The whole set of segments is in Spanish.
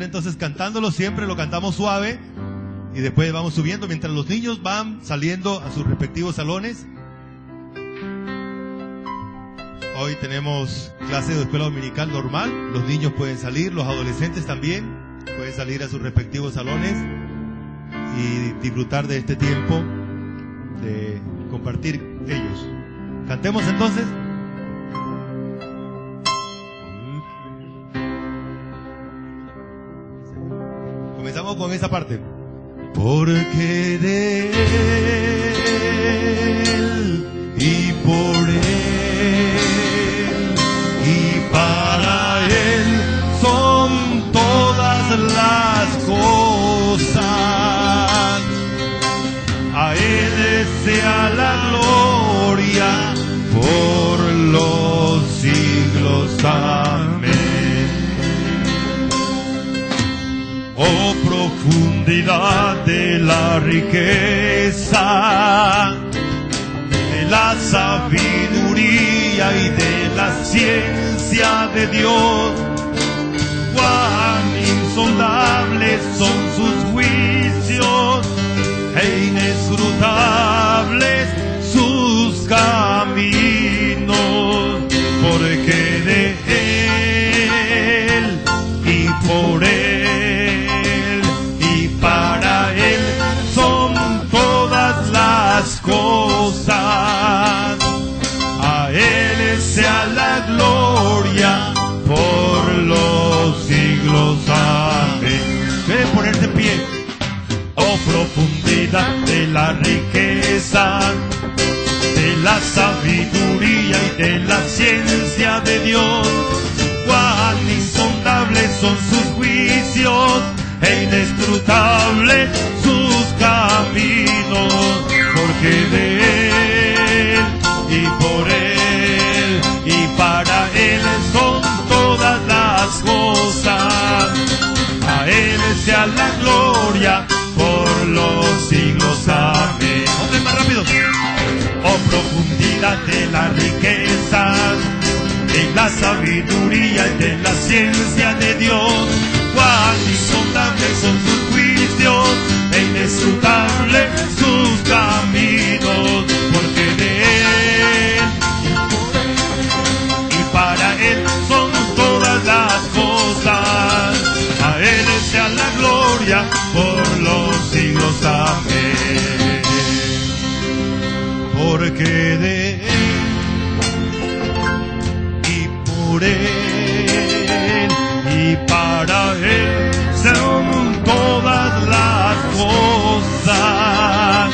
Entonces cantándolo siempre lo cantamos suave y después vamos subiendo mientras los niños van saliendo a sus respectivos salones. Hoy tenemos clase de escuela dominical normal, los niños pueden salir, los adolescentes también pueden salir a sus respectivos salones y disfrutar de este tiempo de compartir ellos. Cantemos entonces. Comenzamos con esa parte. Porque de Él y por Él y para Él son todas las cosas. A Él sea la gloria por los siglos. Amén. Oh profundidad de la riqueza, de la sabiduría y de la ciencia de Dios. Cuán insondables son sus juicios e inescrutables sus caminos. Porque de Él y por Él y para Él son todas las cosas. A Él sea la gloria por los siglos. Amén. Debe ponerse en pie. Oh profundidad de la riqueza, de la sabiduría y de la ciencia de Dios. Cuán insondables son sus juicios e inescrutables sus caminos. Porque de Él y por Él y para Él son todas las cosas. A Él sea la gloria por los siglos. Amén. Hombre, más rápido. Oh profundidad de la riqueza, de la sabiduría y de la ciencia de Dios. Cuán insondables son sus juicios e inescrutables sus caminos. Porque de Él y para Él son todas las cosas. A Él sea la gloria por los siglos. Amén. Porque de Él y por Él y para Él son todas las cosas.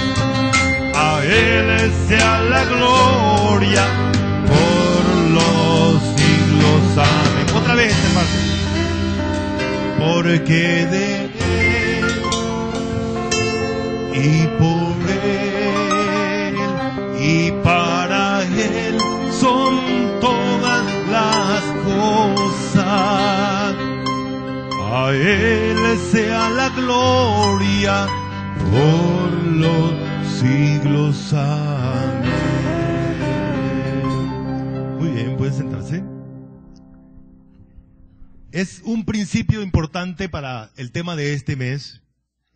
A Él sea la gloria por los siglos. Amén. Otra vez, hermano. Porque de Él y por Él y para Él son todas las cosas. A Él sea la gloria por los siglos. Amén. Muy bien, pueden sentarse. Es un principio importante para el tema de este mes.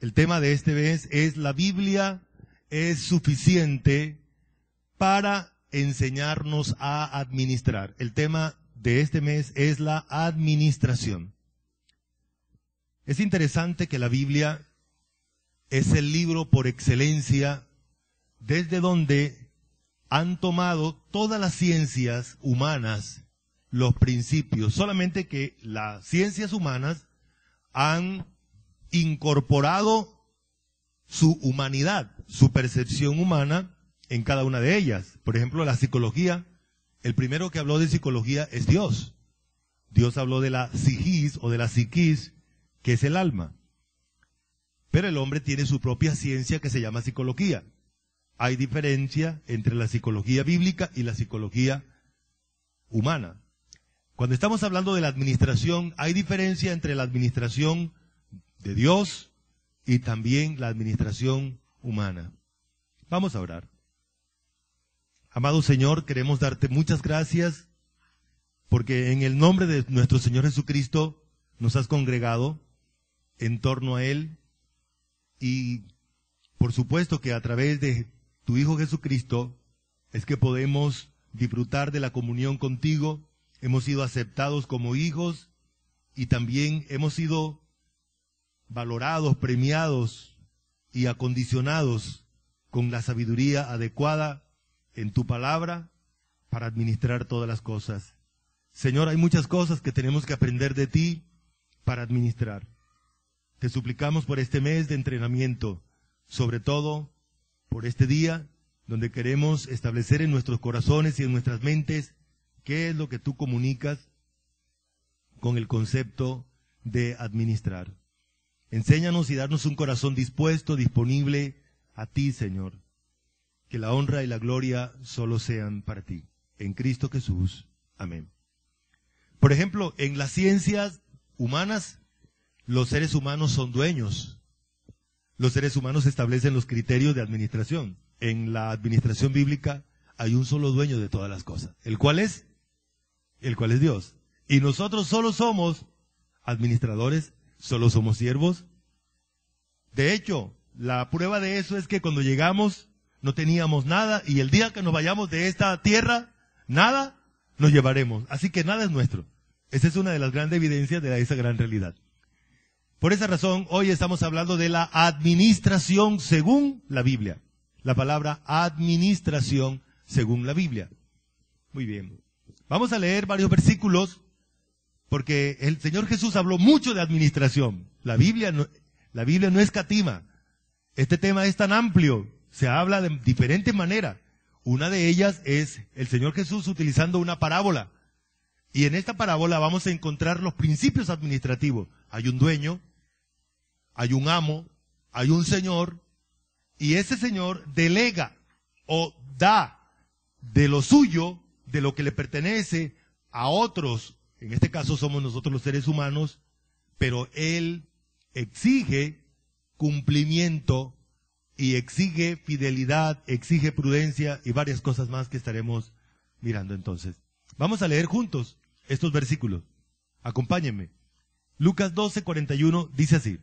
El tema de este mes es: la Biblia es suficiente para enseñarnos a administrar. El tema de este mes es la administración. Es interesante que la Biblia es el libro por excelencia desde donde han tomado todas las ciencias humanas los principios, solamente que las ciencias humanas han incorporado su humanidad, su percepción humana en cada una de ellas. Por ejemplo, la psicología, el primero que habló de psicología es Dios. Dios habló de la psiquis o de la psiquis, que es el alma. Pero el hombre tiene su propia ciencia que se llama psicología. Hay diferencia entre la psicología bíblica y la psicología humana. Cuando estamos hablando de la administración, hay diferencia entre la administración de Dios y también la administración humana. Vamos a orar. Amado Señor, queremos darte muchas gracias porque en el nombre de nuestro Señor Jesucristo nos has congregado en torno a Él. Y por supuesto que a través de tu Hijo Jesucristo es que podemos disfrutar de la comunión contigo. Hemos sido aceptados como hijos y también hemos sido valorados, premiados y acondicionados con la sabiduría adecuada en tu palabra para administrar todas las cosas. Señor, hay muchas cosas que tenemos que aprender de ti para administrar. Te suplicamos por este mes de entrenamiento, sobre todo por este día donde queremos establecer en nuestros corazones y en nuestras mentes qué es lo que tú comunicas con el concepto de administrar. Enséñanos y darnos un corazón dispuesto, disponible a ti, Señor. Que la honra y la gloria solo sean para ti. En Cristo Jesús. Amén. Por ejemplo, en las ciencias humanas, los seres humanos son dueños. Los seres humanos establecen los criterios de administración. En la administración bíblica hay un solo dueño de todas las cosas. ¿El cual es? El cual es Dios. Y nosotros solo somos administradores, solo somos siervos. De hecho, la prueba de eso es que cuando llegamos no teníamos nada y el día que nos vayamos de esta tierra, nada nos llevaremos. Así que nada es nuestro. Esa es una de las grandes evidencias de esa gran realidad. Por esa razón, hoy estamos hablando de la administración según la Biblia. La palabra administración según la Biblia. Muy bien. Vamos a leer varios versículos porque el Señor Jesús habló mucho de administración. La Biblia no escatima. Este tema es tan amplio. Se habla de diferentes maneras. Una de ellas es el Señor Jesús utilizando una parábola. Y en esta parábola vamos a encontrar los principios administrativos. Hay un dueño, hay un amo, hay un señor, y ese señor delega o da de lo suyo, de lo que le pertenece a otros. En este caso somos nosotros los seres humanos, pero él exige cumplimiento y exige fidelidad, exige prudencia y varias cosas más que estaremos mirando entonces. Vamos a leer juntos estos versículos. Acompáñenme. Lucas 12:41 dice así.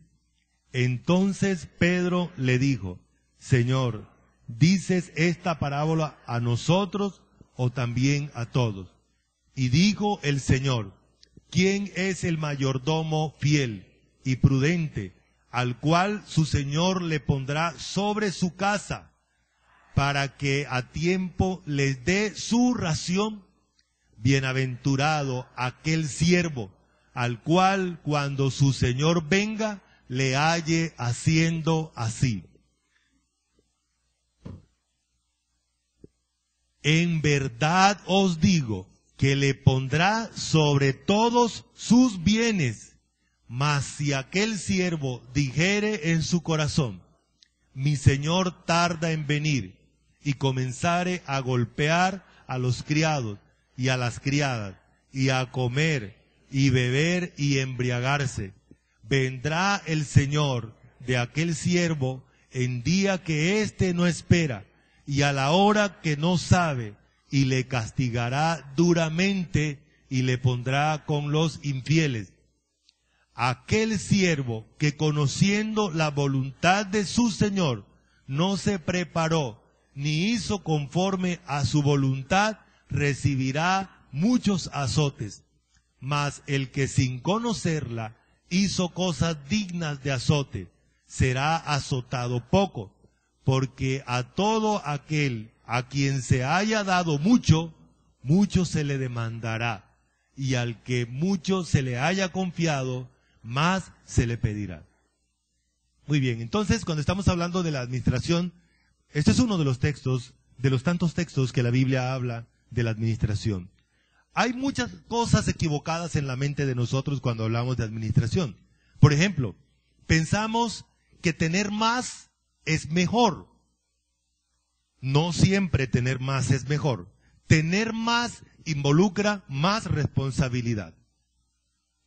Entonces Pedro le dijo, Señor, ¿dices esta parábola a nosotros o también a todos? Y dijo el Señor, ¿quién es el mayordomo fiel y prudente, al cual su Señor le pondrá sobre su casa, para que a tiempo les dé su ración? Bienaventurado aquel siervo, al cual cuando su Señor venga, le halle haciendo así. En verdad os digo que le pondrá sobre todos sus bienes. Mas si aquel siervo dijere en su corazón, mi señor tarda en venir, y comenzare a golpear a los criados y a las criadas, y a comer y beber y embriagarse, vendrá el Señor de aquel siervo en día que éste no espera, y a la hora que no sabe, y le castigará duramente, y le pondrá con los infieles. Aquel siervo que conociendo la voluntad de su Señor, no se preparó, ni hizo conforme a su voluntad, recibirá muchos azotes. Mas el que sin conocerla hizo cosas dignas de azote, será azotado poco, porque a todo aquel a quien se haya dado mucho, mucho se le demandará, y al que mucho se le haya confiado, más se le pedirá. Muy bien, entonces cuando estamos hablando de la administración, este es uno de los textos, de los tantos textos que la Biblia habla de la administración. Hay muchas cosas equivocadas en la mente de nosotros cuando hablamos de administración. Por ejemplo, pensamos que tener más es mejor. No siempre tener más es mejor. Tener más involucra más responsabilidad.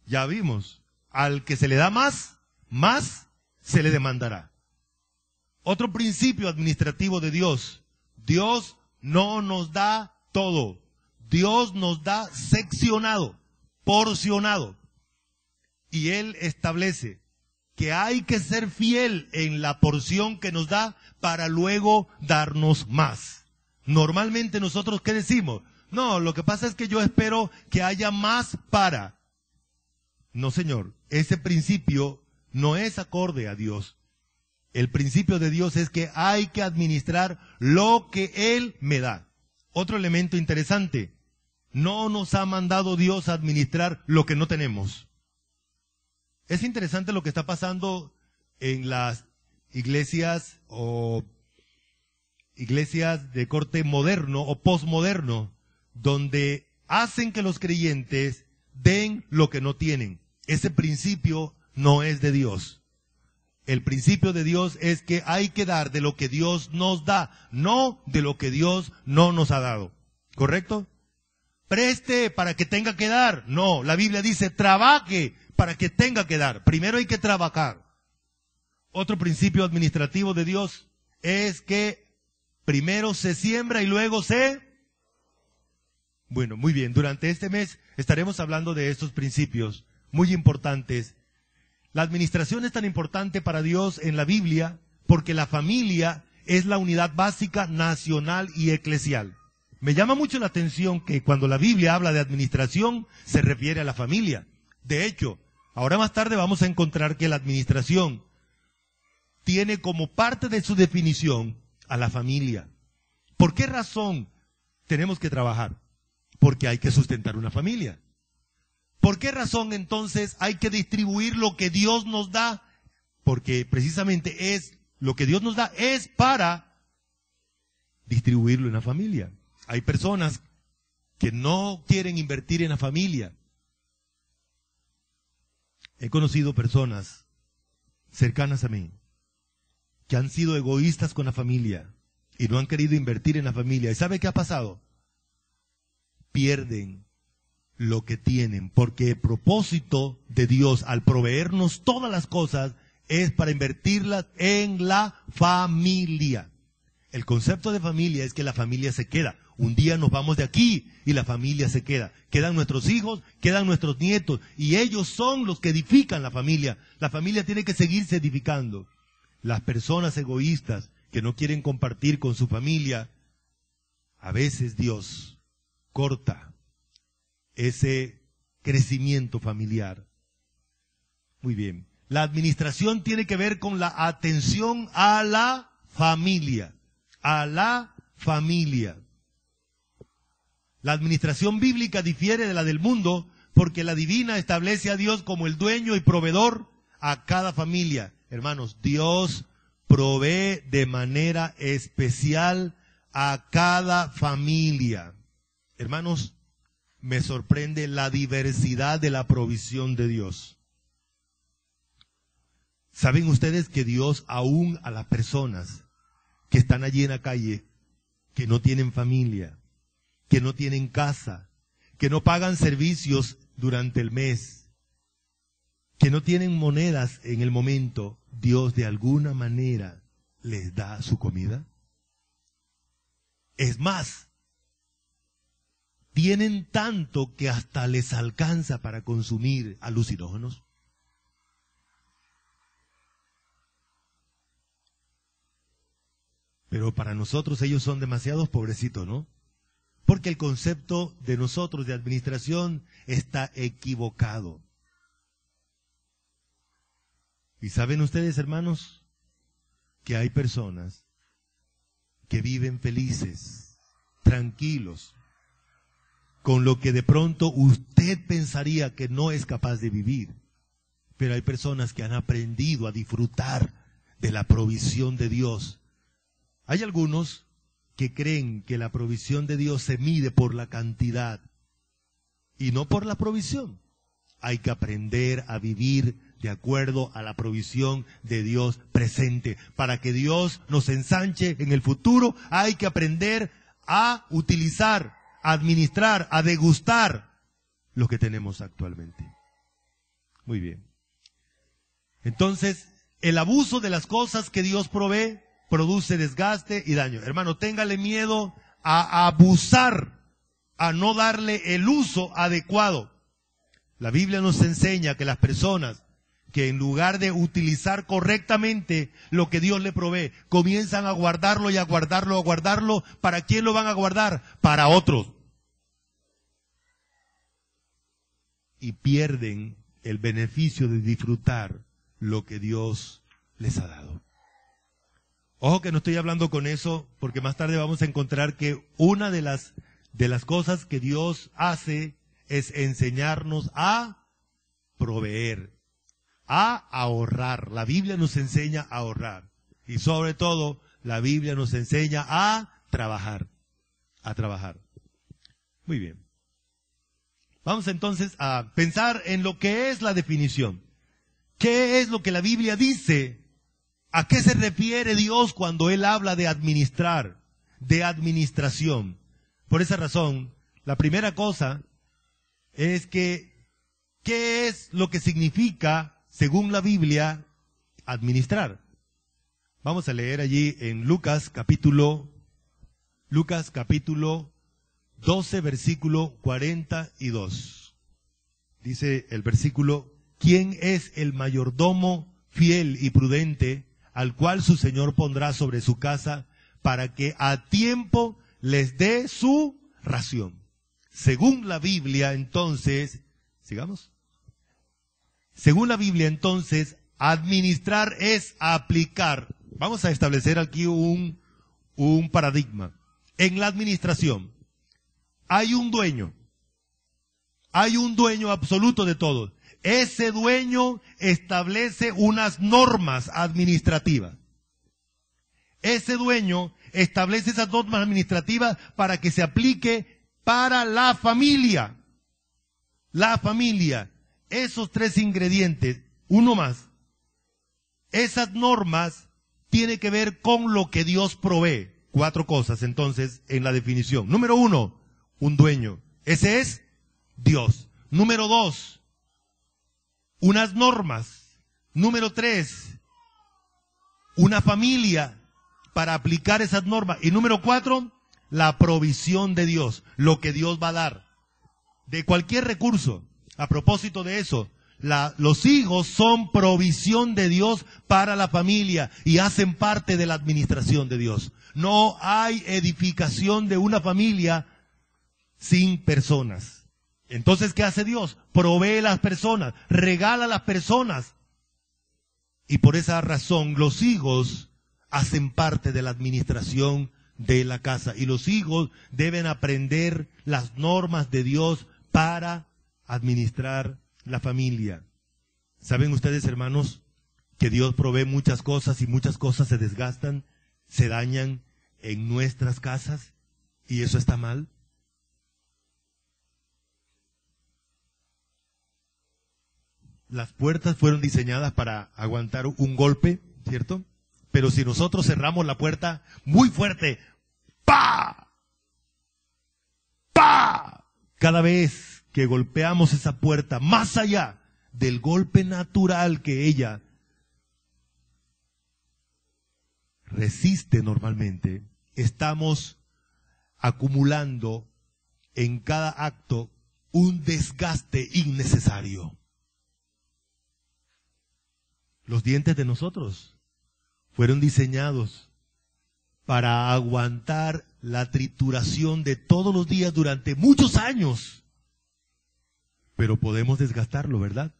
Ya vimos, al que se le da más, más se le demandará. Otro principio administrativo de Dios. Dios no nos da todo. Dios nos da seccionado, porcionado. Y Él establece que hay que ser fiel en la porción que nos da para luego darnos más. Normalmente nosotros, ¿qué decimos? No, lo que pasa es que yo espero que haya más para. No, señor, ese principio no es acorde a Dios. El principio de Dios es que hay que administrar lo que Él me da. Otro elemento interesante, no nos ha mandado Dios a administrar lo que no tenemos. Es interesante lo que está pasando en las iglesias o iglesias de corte moderno o posmoderno, donde hacen que los creyentes den lo que no tienen. Ese principio no es de Dios. El principio de Dios es que hay que dar de lo que Dios nos da, no de lo que Dios no nos ha dado. ¿Correcto? Preste para que tenga que dar. No, la Biblia dice trabaje para que tenga que dar. Primero hay que trabajar. Otro principio administrativo de Dios es que primero se siembra y luego se... Bueno, muy bien. Durante este mes estaremos hablando de estos principios muy importantes. La administración es tan importante para Dios en la Biblia porque la familia es la unidad básica nacional y eclesial. Me llama mucho la atención que cuando la Biblia habla de administración se refiere a la familia. De hecho, ahora más tarde vamos a encontrar que la administración tiene como parte de su definición a la familia. ¿Por qué razón tenemos que trabajar? Porque hay que sustentar una familia. ¿Por qué razón entonces hay que distribuir lo que Dios nos da? Porque precisamente es lo que Dios nos da es para distribuirlo en la familia. Hay personas que no quieren invertir en la familia. He conocido personas cercanas a mí que han sido egoístas con la familia y no han querido invertir en la familia. ¿Y sabe qué ha pasado? Pierden lo que tienen, porque el propósito de Dios al proveernos todas las cosas es para invertirlas en la familia. El concepto de familia es que la familia se queda. Un día nos vamos de aquí y la familia se queda. Quedan nuestros hijos, quedan nuestros nietos y ellos son los que edifican la familia. La familia tiene que seguirse edificando. Las personas egoístas que no quieren compartir con su familia, a veces Dios corta ese crecimiento familiar. Muy bien. La administración tiene que ver con la atención a la familia. A la familia. La administración bíblica difiere de la del mundo porque la divina establece a Dios como el dueño y proveedor a cada familia. Hermanos, Dios provee de manera especial a cada familia. Hermanos, me sorprende la diversidad de la provisión de Dios. ¿Saben ustedes que Dios aún a las personas que están allí en la calle, que no tienen familia, que no tienen casa, que no pagan servicios durante el mes, que no tienen monedas en el momento, Dios de alguna manera les da su comida? Es más, tienen tanto que hasta les alcanza para consumir alucinógenos. Pero para nosotros ellos son demasiados pobrecitos, ¿no? Porque el concepto de nosotros de administración está equivocado. ¿Y saben ustedes, hermanos, que hay personas que viven felices, tranquilos, con lo que de pronto usted pensaría que no es capaz de vivir? Pero hay personas que han aprendido a disfrutar de la provisión de Dios. Hay algunos que creen que la provisión de Dios se mide por la cantidad y no por la provisión. Hay que aprender a vivir de acuerdo a la provisión de Dios presente. Para que Dios nos ensanche en el futuro, hay que aprender a utilizar, a administrar, a degustar lo que tenemos actualmente. Muy bien. Entonces, el abuso de las cosas que Dios provee produce desgaste y daño. Hermano, téngale miedo a abusar, a no darle el uso adecuado. La Biblia nos enseña que las personas que en lugar de utilizar correctamente lo que Dios le provee, comienzan a guardarlo y a guardarlo, a guardarlo. ¿Para quién lo van a guardar? Para otros. Y pierden el beneficio de disfrutar lo que Dios les ha dado. Ojo que no estoy hablando con eso, porque más tarde vamos a encontrar que una de las cosas que Dios hace es enseñarnos a proveer, a ahorrar. La Biblia nos enseña a ahorrar. Y sobre todo, la Biblia nos enseña a trabajar. A trabajar. Muy bien. Vamos entonces a pensar en lo que es la definición. ¿Qué es lo que la Biblia dice? ¿A qué se refiere Dios cuando Él habla de administrar, de administración? Por esa razón, la primera cosa es que, ¿qué es lo que significa, según la Biblia, administrar? Vamos a leer allí en Lucas capítulo 12, versículo 42. Dice el versículo: ¿quién es el mayordomo fiel y prudente, al cual su Señor pondrá sobre su casa, para que a tiempo les dé su ración? Según la Biblia, entonces, sigamos. Según la Biblia, entonces, administrar es aplicar. Vamos a establecer aquí un paradigma. En la administración, hay un dueño absoluto de todo. Ese dueño establece unas normas administrativas. Ese dueño establece esas normas administrativas para que se aplique para la familia. La familia. Esos tres ingredientes, uno más. Esas normas tienen que ver con lo que Dios provee. 4 cosas, entonces, en la definición. Número 1, un dueño. Ese es Dios. Número 2, unas normas. Número 3, una familia para aplicar esas normas. Y número 4, la provisión de Dios, lo que Dios va a dar. De cualquier recurso. A propósito de eso, los hijos son provisión de Dios para la familia y hacen parte de la administración de Dios. No hay edificación de una familia sin personas. Entonces, ¿qué hace Dios? Provee las personas, regala a las personas. Y por esa razón, los hijos hacen parte de la administración de la casa. Y los hijos deben aprender las normas de Dios para administrar la familia. ¿Saben ustedes, hermanos, que Dios provee muchas cosas y muchas cosas se desgastan, se dañan en nuestras casas? ¿Y eso está mal? Las puertas fueron diseñadas para aguantar un golpe, ¿cierto? Pero si nosotros cerramos la puerta muy fuerte, ¡pa! ¡pa! Cada vez que golpeamos esa puerta, más allá del golpe natural que ella resiste normalmente, estamos acumulando en cada acto un desgaste innecesario. Los dientes de nosotros fueron diseñados para aguantar la trituración de todos los días durante muchos años. Pero podemos desgastarlo, ¿verdad?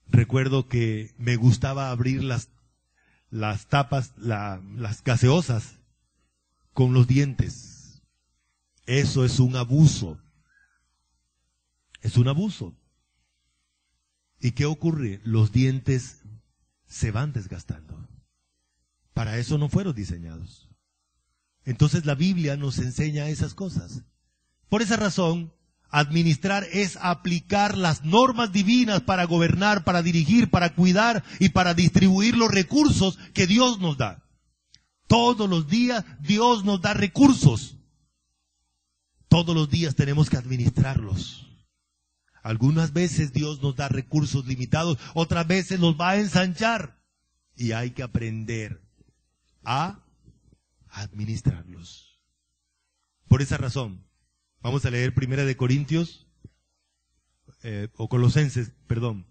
Recuerdo que me gustaba abrir las tapas, las gaseosas con los dientes. Eso es un abuso. Es un abuso. ¿Y qué ocurre? Los dientes se van desgastando. Para eso no fueron diseñados. Entonces la Biblia nos enseña esas cosas. Por esa razón, administrar es aplicar las normas divinas para gobernar, para dirigir, para cuidar y para distribuir los recursos que Dios nos da. Todos los días Dios nos da recursos. Todos los días tenemos que administrarlos. Algunas veces Dios nos da recursos limitados, otras veces los va a ensanchar. Y hay que aprender a administrarlos. Por esa razón, vamos a leer 1 Corintios, o Colosenses, perdón,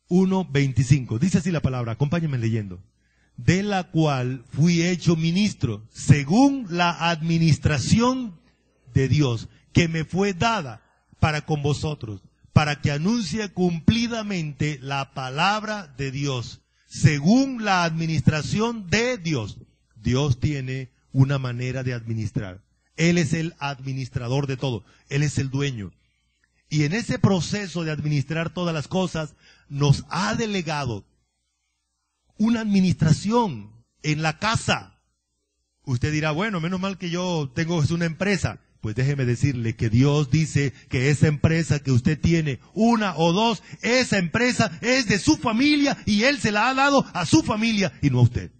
1:25. Dice así la palabra, acompáñenme leyendo. De la cual fui hecho ministro, según la administración de Dios, que me fue dada para con vosotros, para que anuncie cumplidamente la palabra de Dios, según la administración de Dios. Dios tiene una manera de administrar. Él es el administrador de todo. Él es el dueño. Y en ese proceso de administrar todas las cosas, nos ha delegado una administración en la casa. Usted dirá, bueno, menos mal que yo tengo una empresa. Pues déjeme decirle que Dios dice que esa empresa que usted tiene, una o dos, esa empresa es de su familia y Él se la ha dado a su familia y no a usted.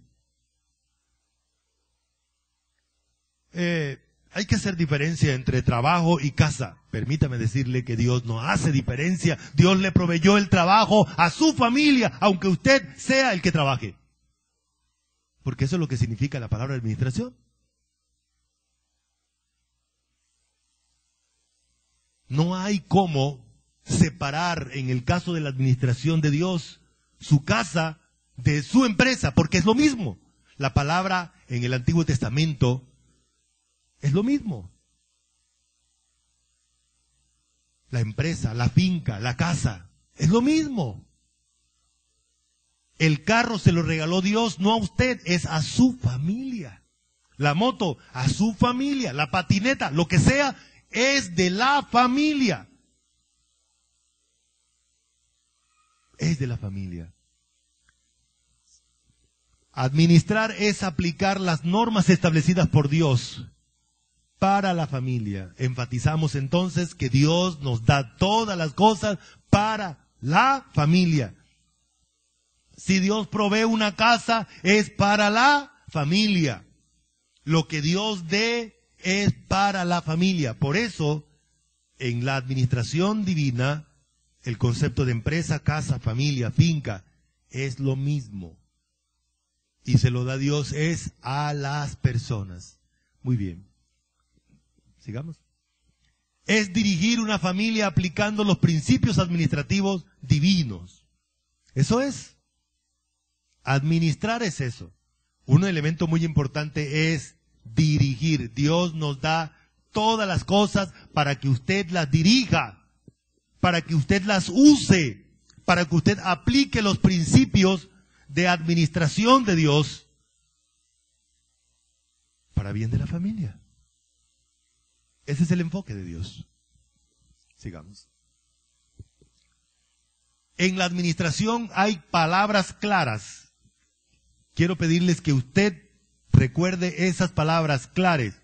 Hay que hacer diferencia entre trabajo y casa. Permítame decirle que Dios no hace diferencia. Dios le proveyó el trabajo a su familia, aunque usted sea el que trabaje. Porque eso es lo que significa la palabra administración. No hay cómo separar, en el caso de la administración de Dios, su casa de su empresa, porque es lo mismo. La palabra en el Antiguo Testamento es lo mismo. La empresa, la finca, la casa, es lo mismo. El carro se lo regaló Dios, no a usted, es a su familia. La moto, a su familia. La patineta, lo que sea, es de la familia. Es de la familia. Administrar es aplicar las normas establecidas por Dios para la familia. Enfatizamos entonces que Dios nos da todas las cosas para la familia. Si Dios provee una casa, es para la familia. Lo que Dios dé es para la familia. Por eso, en la administración divina, el concepto de empresa, casa, familia, finca, es lo mismo. Y se lo da Dios es a las personas. Muy bien. Sigamos. Es dirigir una familia aplicando los principios administrativos divinos. Eso es. Administrar es eso. Un elemento muy importante es dirigir. Dios nos da todas las cosas para que usted las dirija, para que usted las use, para que usted aplique los principios de administración de Dios para bien de la familia. Ese es el enfoque de Dios. Sigamos. En la administración hay palabras claras. Quiero pedirles que usted recuerde esas palabras claves.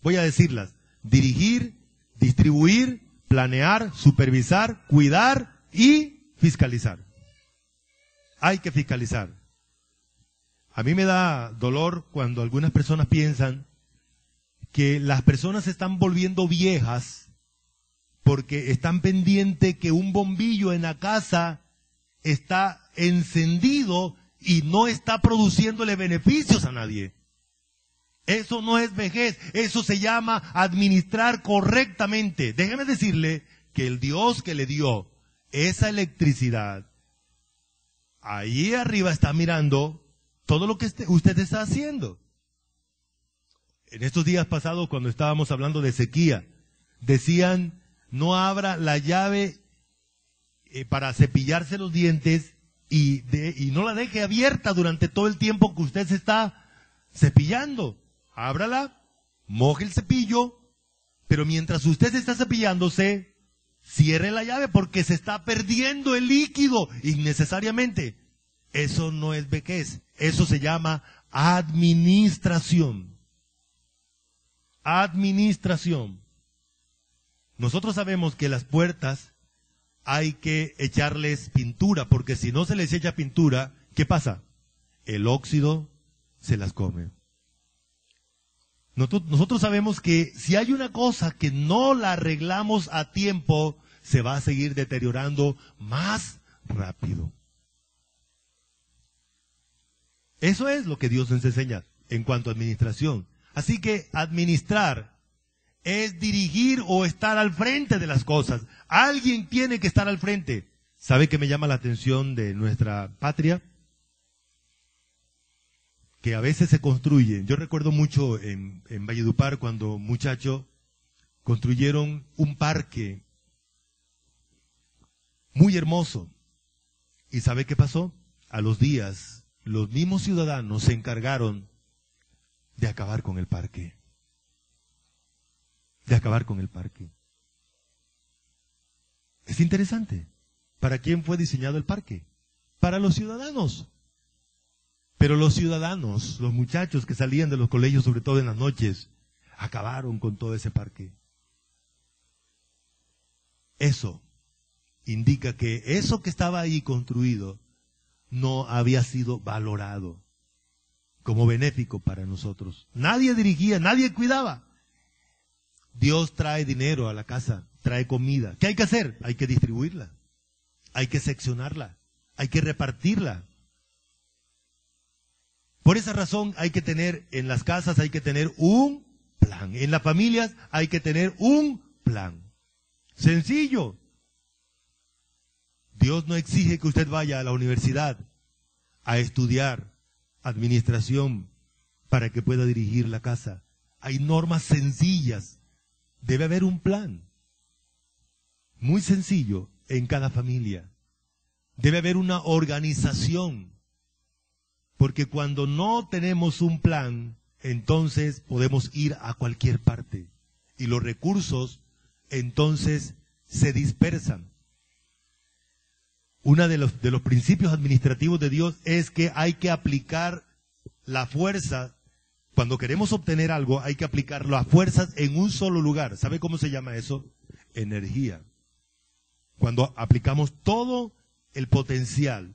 Voy a decirlas. Dirigir, distribuir, planear, supervisar, cuidar y fiscalizar. Hay que fiscalizar. A mí me da dolor cuando algunas personas piensan que las personas se están volviendo viejas porque están pendientes que un bombillo en la casa está encendido y no está produciéndole beneficios a nadie. Eso no es vejez, eso se llama administrar correctamente. Déjeme decirle que el Dios que le dio esa electricidad, ahí arriba está mirando todo lo que usted está haciendo. En estos días pasados, cuando estábamos hablando de sequía, decían, no abra la llave para cepillarse los dientes y no la deje abierta durante todo el tiempo que usted se está cepillando. Ábrala, moje el cepillo, pero mientras usted está cepillándose, cierre la llave porque se está perdiendo el líquido innecesariamente. Eso no es vejez, eso se llama administración. Administración. Nosotros sabemos que las puertas hay que echarles pintura, porque si no se les echa pintura, ¿qué pasa? El óxido se las come. Nosotros sabemos que si hay una cosa que no la arreglamos a tiempo, se va a seguir deteriorando más rápido. Eso es lo que Dios nos enseña en cuanto a administración. Así que administrar es dirigir o estar al frente de las cosas. Alguien tiene que estar al frente. ¿Sabe qué me llama la atención de nuestra patria? Que a veces se construye. Yo recuerdo mucho en Valledupar cuando muchachos construyeron un parque muy hermoso. ¿Y sabe qué pasó? A los días, los mismos ciudadanos se encargaron de acabar con el parque. De acabar con el parque. Es interesante. ¿Para quién fue diseñado el parque? Para los ciudadanos. Pero los ciudadanos, los muchachos que salían de los colegios, sobre todo en las noches, acabaron con todo ese parque. Eso indica que eso que estaba ahí construido no había sido valorado como benéfico para nosotros. Nadie dirigía, nadie cuidaba. Dios trae dinero a la casa, trae comida. ¿Qué hay que hacer? Hay que distribuirla, hay que seccionarla, hay que repartirla. Por esa razón hay que tener, en las casas hay que tener un plan. En las familias hay que tener un plan. Sencillo. Dios no exige que usted vaya a la universidad a estudiar administración para que pueda dirigir la casa. Hay normas sencillas. Debe haber un plan muy sencillo en cada familia. Debe haber una organización. Porque cuando no tenemos un plan, entonces podemos ir a cualquier parte. Y los recursos, entonces, se dispersan. Uno de los principios administrativos de Dios es que hay que aplicar la fuerza. Cuando queremos obtener algo, hay que aplicar las fuerzas en un solo lugar. ¿Sabe cómo se llama eso? Energía. Cuando aplicamos todo el potencial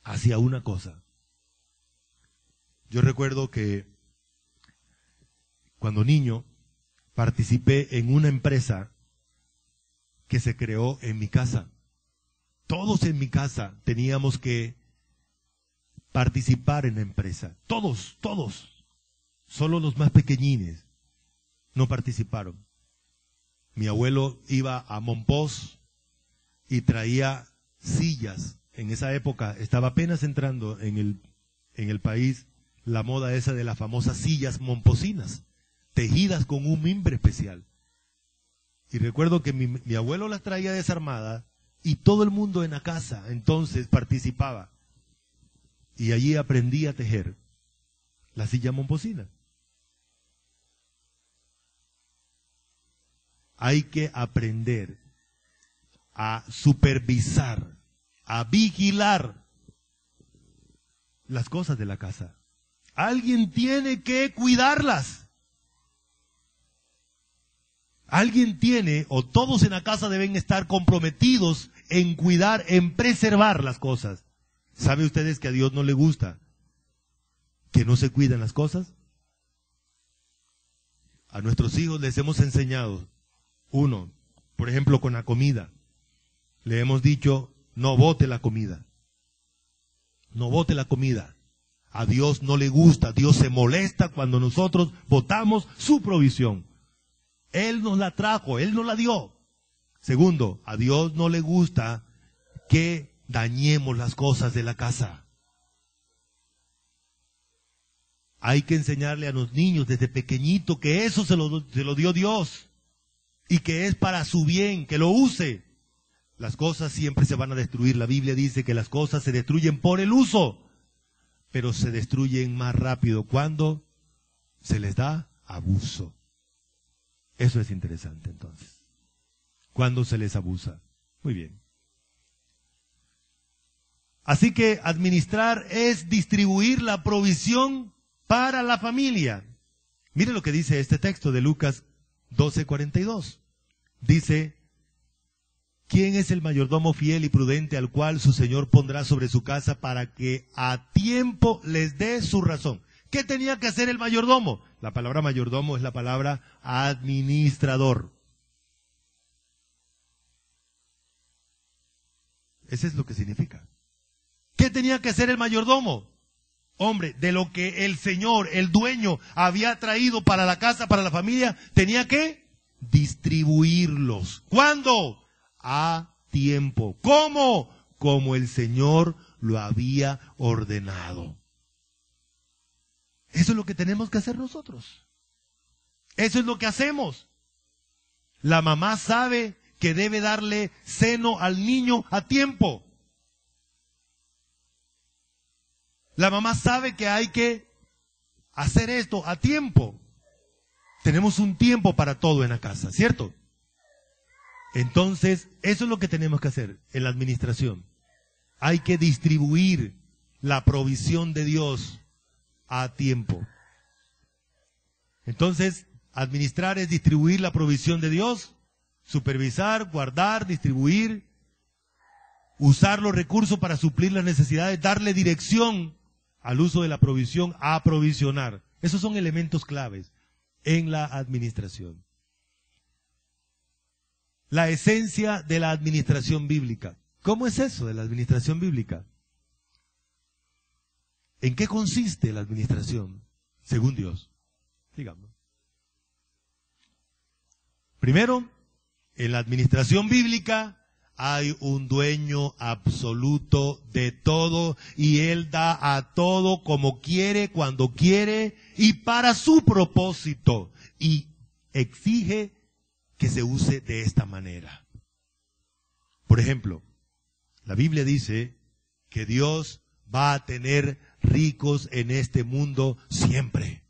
hacia una cosa. Yo recuerdo que cuando niño participé en una empresa que se creó en mi casa. Todos en mi casa teníamos que participar en la empresa. Todos. Solo los más pequeñines no participaron. Mi abuelo iba a Monpós y traía sillas. En esa época estaba apenas entrando en el país la moda esa de las famosas sillas momposinas, tejidas con un mimbre especial. Y recuerdo que mi abuelo las traía desarmadas y todo el mundo en la casa entonces participaba. Y allí aprendí a tejer la silla momposina. Hay que aprender a supervisar, a vigilar las cosas de la casa. Alguien tiene que cuidarlas. Alguien tiene, o todos en la casa deben estar comprometidos en cuidar, en preservar las cosas. ¿Sabe ustedes que a Dios no le gusta que no se cuiden las cosas? A nuestros hijos les hemos enseñado, uno, por ejemplo, con la comida. Le hemos dicho, no bote la comida. No bote la comida. A Dios no le gusta, Dios se molesta cuando nosotros botamos su provisión. Él nos la trajo, Él nos la dio. Segundo, a Dios no le gusta que dañemos las cosas de la casa. Hay que enseñarle a los niños desde pequeñito que eso se lo dio Dios y que es para su bien, que lo use. Las cosas siempre se van a destruir. La Biblia dice que las cosas se destruyen por el uso, pero se destruyen más rápido cuando se les da abuso. Eso es interesante entonces. Cuando se les abusa. Muy bien. Así que administrar es distribuir la provisión para la familia. Mire lo que dice este texto de Lucas 12:42. Dice, ¿quién es el mayordomo fiel y prudente al cual su señor pondrá sobre su casa para que a tiempo les dé su razón? ¿Qué tenía que hacer el mayordomo? La palabra mayordomo es la palabra administrador. Ese es lo que significa. ¿Qué tenía que hacer el mayordomo? Hombre, de lo que el Señor, el dueño, había traído para la casa, para la familia, tenía que distribuirlos. ¿Cuándo? A tiempo. ¿Cómo? Como el Señor lo había ordenado. Eso es lo que tenemos que hacer nosotros. Eso es lo que hacemos. La mamá sabe que debe darle seno al niño a tiempo. La mamá sabe que hay que hacer esto a tiempo. Tenemos un tiempo para todo en la casa, ¿cierto? Entonces, eso es lo que tenemos que hacer en la administración. Hay que distribuir la provisión de Dios a tiempo. Entonces, administrar es distribuir la provisión de Dios, supervisar, guardar, distribuir, usar los recursos para suplir las necesidades, darle dirección al uso de la provisión, aprovisionar. Esos son elementos claves en la administración. La esencia de la administración bíblica. ¿Cómo es eso de la administración bíblica? ¿En qué consiste la administración según Dios? Digamos. Primero, en la administración bíblica hay un dueño absoluto de todo y Él da a todo como quiere, cuando quiere y para su propósito y exige que se use de esta manera. Por ejemplo, la Biblia dice que Dios va a tener ricos en este mundo siempre.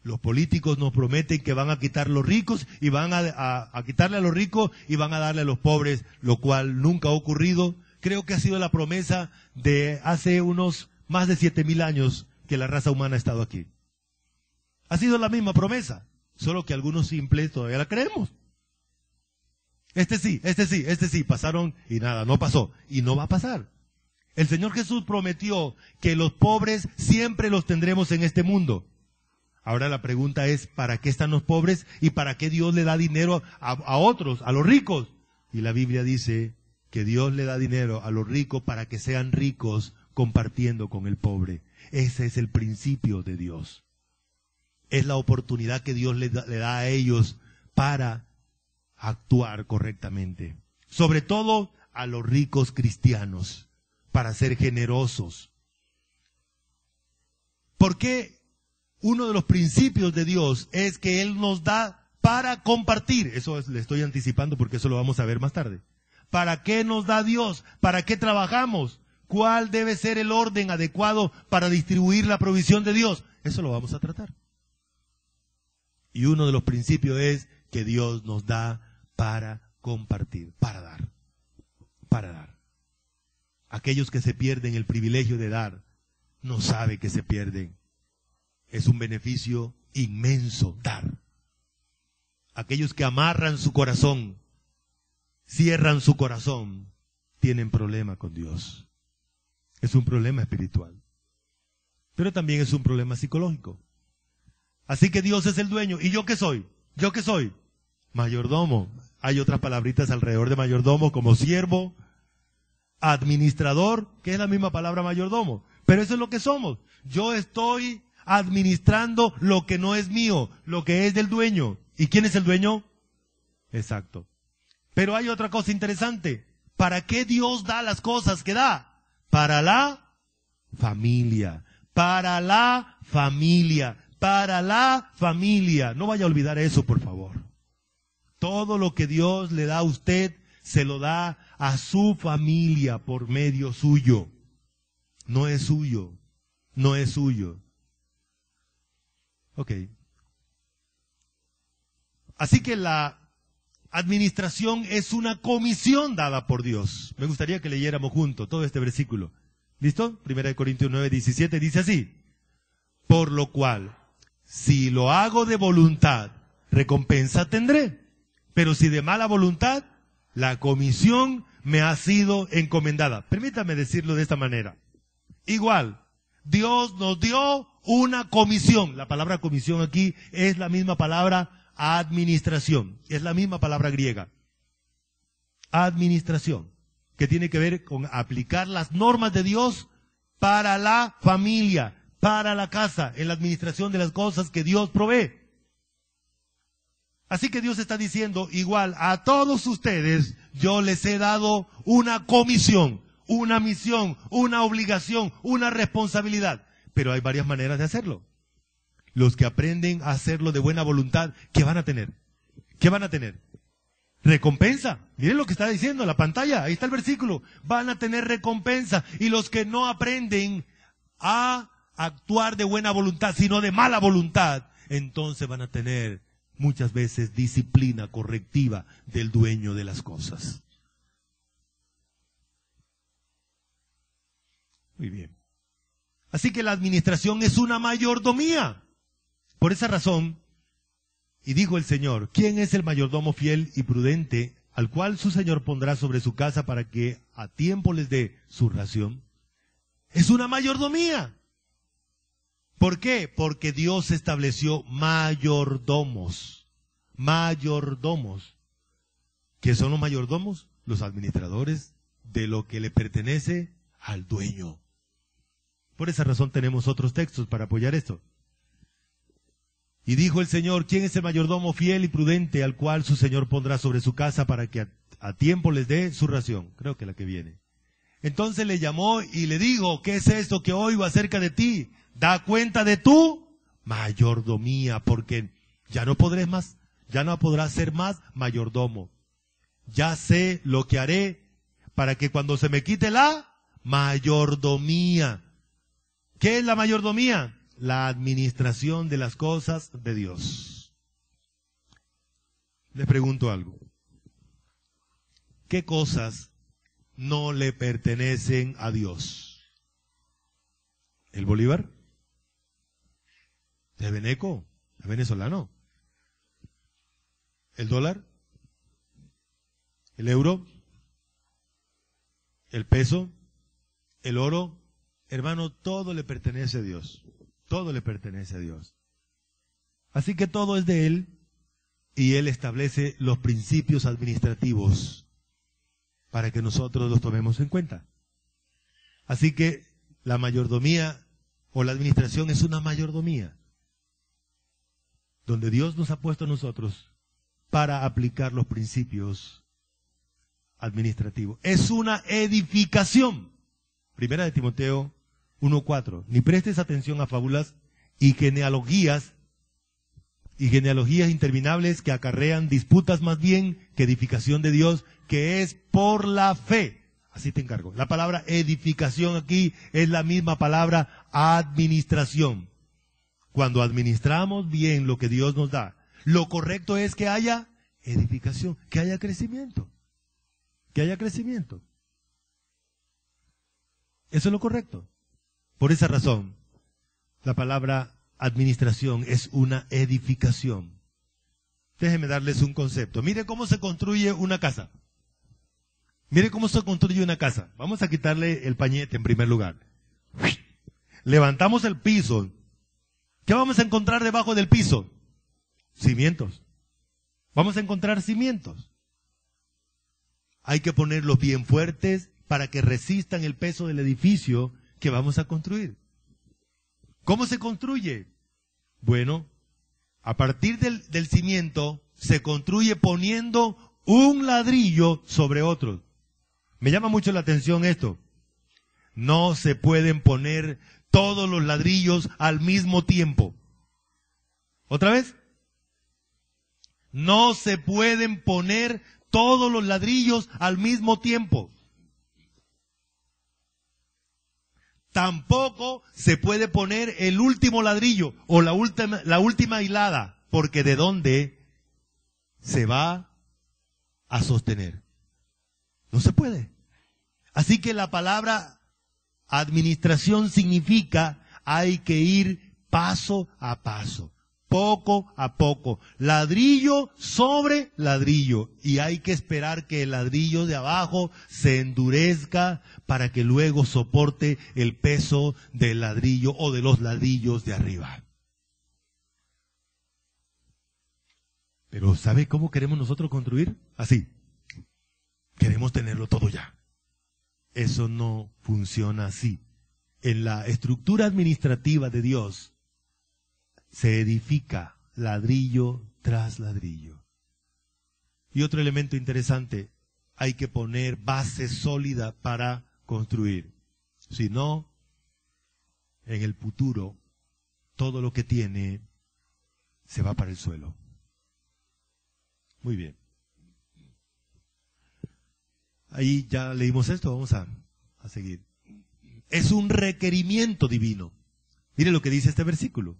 Los políticos nos prometen que van a quitar los ricos y van a quitarle a los ricos y van a darle a los pobres, lo cual nunca ha ocurrido. Creo que ha sido la promesa de hace unos más de 7,000 años que la raza humana ha estado aquí. Ha sido la misma promesa, solo que algunos simples todavía la creemos. Este sí, pasaron y nada, no pasó y no va a pasar. El Señor Jesús prometió que los pobres siempre los tendremos en este mundo. Ahora la pregunta es, ¿para qué están los pobres y para qué Dios le da dinero a otros, a los ricos? Y la Biblia dice que Dios le da dinero a los ricos para que sean ricos compartiendo con el pobre. Ese es el principio de Dios. Es la oportunidad que Dios le da a ellos para actuar correctamente. Sobre todo a los ricos cristianos, para ser generosos. ¿Por qué? Uno de los principios de Dios es que Él nos da para compartir. Eso le estoy anticipando porque eso lo vamos a ver más tarde. ¿Para qué nos da Dios? ¿Para qué trabajamos? ¿Cuál debe ser el orden adecuado para distribuir la provisión de Dios? Eso lo vamos a tratar. Y uno de los principios es que Dios nos da para compartir, para dar. Para dar. Aquellos que se pierden el privilegio de dar, no saben que se pierden. Es un beneficio inmenso dar. Aquellos que amarran su corazón, cierran su corazón, tienen problema con Dios. Es un problema espiritual. Pero también es un problema psicológico. Así que Dios es el dueño. ¿Y yo qué soy? ¿Yo qué soy? Mayordomo. Hay otras palabritas alrededor de mayordomo como siervo, administrador, que es la misma palabra mayordomo. Pero eso es lo que somos. Yo estoy administrando lo que no es mío, lo que es del dueño. ¿Y quién es el dueño? Exacto. Pero hay otra cosa interesante. ¿Para qué Dios da las cosas que da? Para la familia. Para la familia. Para la familia. No vaya a olvidar eso, por favor. Todo lo que Dios le da a usted, se lo da a su familia por medio suyo. No es suyo. No es suyo. Ok. Así que la administración es una comisión dada por Dios. Me gustaría que leyéramos juntos todo este versículo. ¿Listo? 1 Corintios 9:17 dice así. Por lo cual, si lo hago de voluntad, recompensa tendré. Pero si de mala voluntad, la comisión me ha sido encomendada. Permítame decirlo de esta manera. Igual, Dios nos dio una comisión. La palabra comisión aquí es la misma palabra administración. Es la misma palabra griega. Administración. Que tiene que ver con aplicar las normas de Dios para la familia, para la casa, en la administración de las cosas que Dios provee. Así que Dios está diciendo, igual a todos ustedes, yo les he dado una comisión, una misión, una obligación, una responsabilidad. Pero hay varias maneras de hacerlo. Los que aprenden a hacerlo de buena voluntad, ¿qué van a tener? ¿Qué van a tener? Recompensa. Miren lo que está diciendo en la pantalla, ahí está el versículo. Van a tener recompensa. Y los que no aprenden a actuar de buena voluntad, sino de mala voluntad, entonces van a tener muchas veces disciplina correctiva del dueño de las cosas. Muy bien. Así que la administración es una mayordomía. Por esa razón, y dijo el Señor, ¿quién es el mayordomo fiel y prudente al cual su Señor pondrá sobre su casa para que a tiempo les dé su ración? Es una mayordomía. ¿Por qué? Porque Dios estableció mayordomos. Mayordomos. ¿Qué son los mayordomos? Los administradores de lo que le pertenece al dueño. Por esa razón tenemos otros textos para apoyar esto. Y dijo el Señor, ¿quién es el mayordomo fiel y prudente al cual su Señor pondrá sobre su casa para que a tiempo les dé su ración? Creo que la que viene. Entonces le llamó y le dijo, ¿qué es esto que oigo acerca de ti? Da cuenta de tu mayordomía, porque ya no podrás más, ya no podrás ser más mayordomo. Ya sé lo que haré para que cuando se me quite la mayordomía. ¿Qué es la mayordomía? La administración de las cosas de Dios. Les pregunto algo. ¿Qué cosas no le pertenecen a Dios? ¿El bolívar? ¿El veneco? ¿El venezolano? ¿El dólar? ¿El euro? ¿El peso? ¿El oro? Hermano, todo le pertenece a Dios. Todo le pertenece a Dios. Así que todo es de Él y Él establece los principios administrativos para que nosotros los tomemos en cuenta. Así que la mayordomía o la administración es una mayordomía donde Dios nos ha puesto a nosotros para aplicar los principios administrativos. Es una edificación. Primera de Timoteo 1:4. Ni prestes atención a fábulas y genealogías interminables que acarrean disputas más bien que edificación de Dios, que es por la fe. Así te encargo. La palabra edificación aquí es la misma palabra administración. Cuando administramos bien lo que Dios nos da, lo correcto es que haya edificación, que haya crecimiento. Que haya crecimiento. Eso es lo correcto. Por esa razón, la palabra administración es una edificación. Déjenme darles un concepto. Mire cómo se construye una casa. Mire cómo se construye una casa. Vamos a quitarle el pañete en primer lugar. Levantamos el piso. ¿Qué vamos a encontrar debajo del piso? Cimientos. Vamos a encontrar cimientos. Hay que ponerlos bien fuertes para que resistan el peso del edificio que vamos a construir. ¿Cómo se construye? Bueno, a partir del cimiento se construye poniendo un ladrillo sobre otro. Me llama mucho la atención esto. No se pueden poner todos los ladrillos al mismo tiempo. ¿Otra vez? No se pueden poner todos los ladrillos al mismo tiempo. Tampoco se puede poner el último ladrillo o la última hilada, porque ¿de dónde se va a sostener? No se puede. Así que la palabra administración significa hay que ir paso a paso, poco a poco, ladrillo sobre ladrillo, y hay que esperar que el ladrillo de abajo se endurezca para que luego soporte el peso del ladrillo o de los ladrillos de arriba. Pero ¿sabe cómo queremos nosotros construir? Así. Queremos tenerlo todo ya. Eso no funciona así. en la estructura administrativa de Dios se edifica ladrillo tras ladrillo. Y otro elemento interesante, hay que poner base sólida para construir. Si no, en el futuro, todo lo que tiene se va para el suelo. Muy bien. Ahí ya leímos esto, vamos a seguir. Es un requerimiento divino. Mire lo que dice este versículo.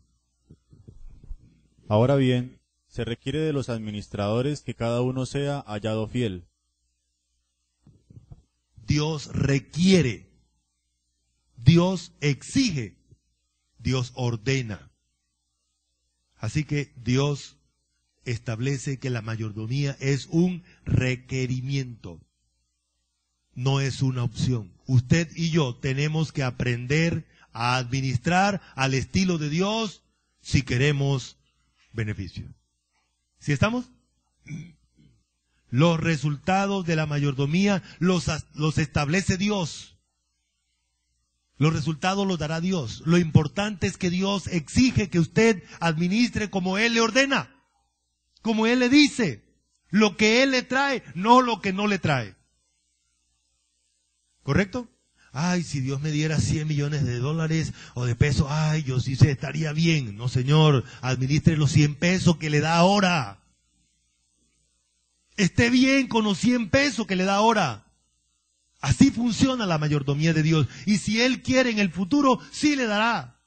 Ahora bien, se requiere de los administradores que cada uno sea hallado fiel. Dios requiere, Dios exige, Dios ordena. Así que Dios establece que la mayordomía es un requerimiento, no es una opción. Usted y yo tenemos que aprender a administrar al estilo de Dios si queremos beneficio. ¿Sí estamos? Los resultados de la mayordomía los establece Dios. Los resultados los dará Dios. Lo importante es que Dios exige que usted administre como Él le ordena, como Él le dice, lo que Él le trae, no lo que no le trae. ¿Correcto? Ay, si Dios me diera 100 millones de dólares o de pesos, ay, yo sí sé, estaría bien. No, Señor, administre los 100 pesos que le da ahora. Esté bien con los 100 pesos que le da ahora. Así funciona la mayordomía de Dios. Y si Él quiere en el futuro, sí le dará.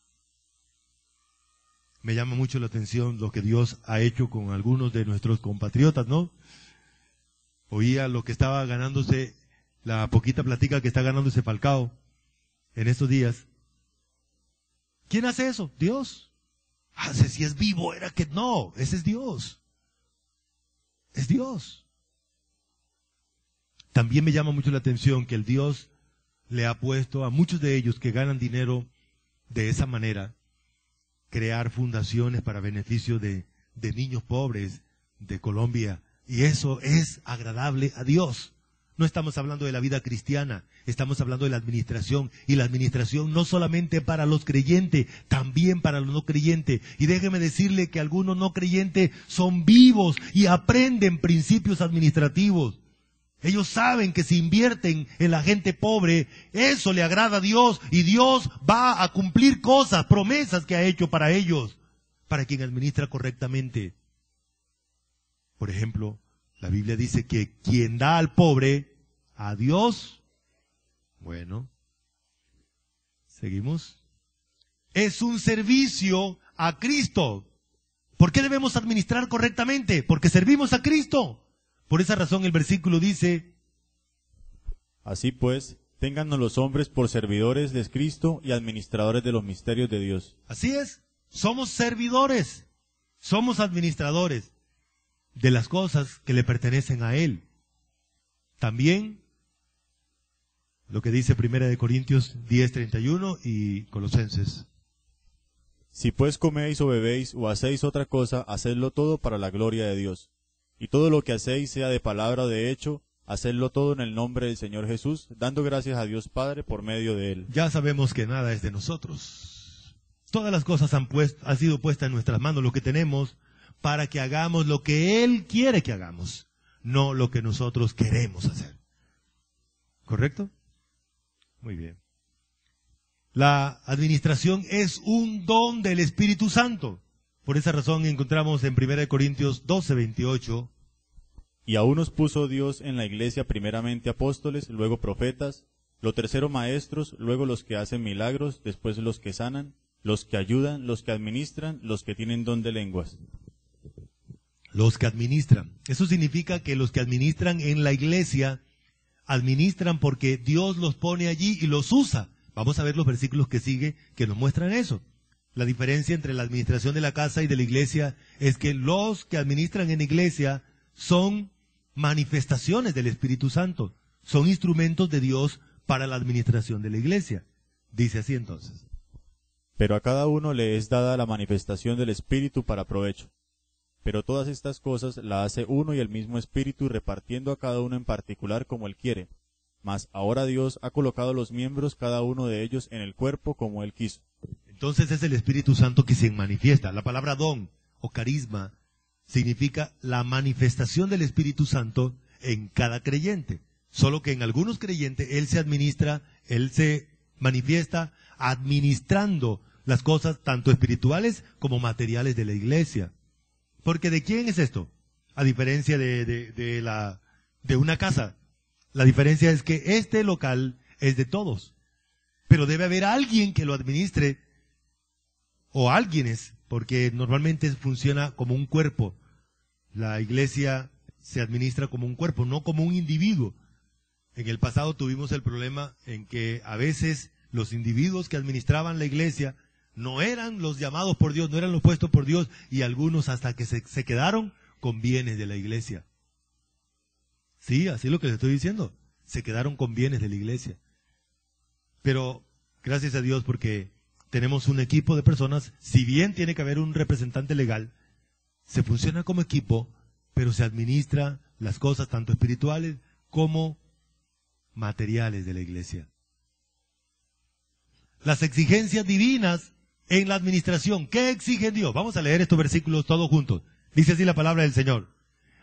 Me llama mucho la atención lo que Dios ha hecho con algunos de nuestros compatriotas, ¿no? Oía lo que estaba ganándose, la poquita platica que está ganándose Falcao en estos días. ¿Quién hace eso? Dios. Ah, si es vivo, era que no, ese es Dios. Es Dios. También me llama mucho la atención que el Dios le ha puesto a muchos de ellos que ganan dinero de esa manera, crear fundaciones para beneficio de niños pobres de Colombia. Y eso es agradable a Dios. No estamos hablando de la vida cristiana, estamos hablando de la administración. Y la administración no solamente para los creyentes, también para los no creyentes. Y déjeme decirle que algunos no creyentes son vivos y aprenden principios administrativos. Ellos saben que si invierten en la gente pobre, eso le agrada a Dios y Dios va a cumplir cosas, promesas que ha hecho para ellos, para quien administra correctamente. Por ejemplo, la Biblia dice que quien da al pobre, a Dios, bueno, seguimos, es un servicio a Cristo. ¿Por qué debemos administrar correctamente? Porque servimos a Cristo. Por esa razón el versículo dice: Así pues, téngannos los hombres por servidores de Cristo y administradores de los misterios de Dios. Así es, somos servidores, somos administradores de las cosas que le pertenecen a Él. También lo que dice 1 Corintios 10:31 y Colosenses. Si pues coméis o bebéis o hacéis otra cosa, hacedlo todo para la gloria de Dios. Y todo lo que hacéis, sea de palabra o de hecho, hacedlo todo en el nombre del Señor Jesús, dando gracias a Dios Padre por medio de Él. Ya sabemos que nada es de nosotros. Todas las cosas han sido puestas en nuestras manos, lo que tenemos, para que hagamos lo que Él quiere que hagamos, no lo que nosotros queremos hacer. ¿Correcto? Muy bien. La administración es un don del Espíritu Santo. Por esa razón encontramos en 1 Corintios 12:28. Y a unos puso Dios en la iglesia primeramente apóstoles, luego profetas, lo tercero maestros, luego los que hacen milagros, después los que sanan, los que ayudan, los que administran, los que tienen don de lenguas. Los que administran. Eso significa que los que administran en la iglesia, administran porque Dios los pone allí y los usa. Vamos a ver los versículos que sigue que nos muestran eso. La diferencia entre la administración de la casa y de la iglesia es que los que administran en la iglesia son manifestaciones del Espíritu Santo, son instrumentos de Dios para la administración de la iglesia. Dice así entonces. Pero a cada uno le es dada la manifestación del Espíritu para provecho. Pero todas estas cosas las hace uno y el mismo Espíritu, repartiendo a cada uno en particular como Él quiere. Mas ahora Dios ha colocado los miembros cada uno de ellos en el cuerpo como Él quiso. Entonces es el Espíritu Santo que se manifiesta. La palabra don o carisma significa la manifestación del Espíritu Santo en cada creyente. Solo que en algunos creyentes Él se manifiesta administrando las cosas tanto espirituales como materiales de la iglesia. Porque ¿de quién es esto? A diferencia de una casa. La diferencia es que este local es de todos. Pero debe haber alguien que lo administre, o alguienes, porque normalmente funciona como un cuerpo. La iglesia se administra como un cuerpo, no como un individuo. En el pasado tuvimos el problema en que a veces los individuos que administraban la iglesia no eran los llamados por Dios, no eran los puestos por Dios, y algunos hasta que se quedaron con bienes de la iglesia. Sí, así es lo que les estoy diciendo. Se quedaron con bienes de la iglesia. Pero gracias a Dios porque tenemos un equipo de personas, si bien tiene que haber un representante legal, se funciona como equipo, pero se administra las cosas tanto espirituales como materiales de la iglesia. Las exigencias divinas en la administración. ¿Qué exige Dios? Vamos a leer estos versículos todos juntos. Dice así la palabra del Señor.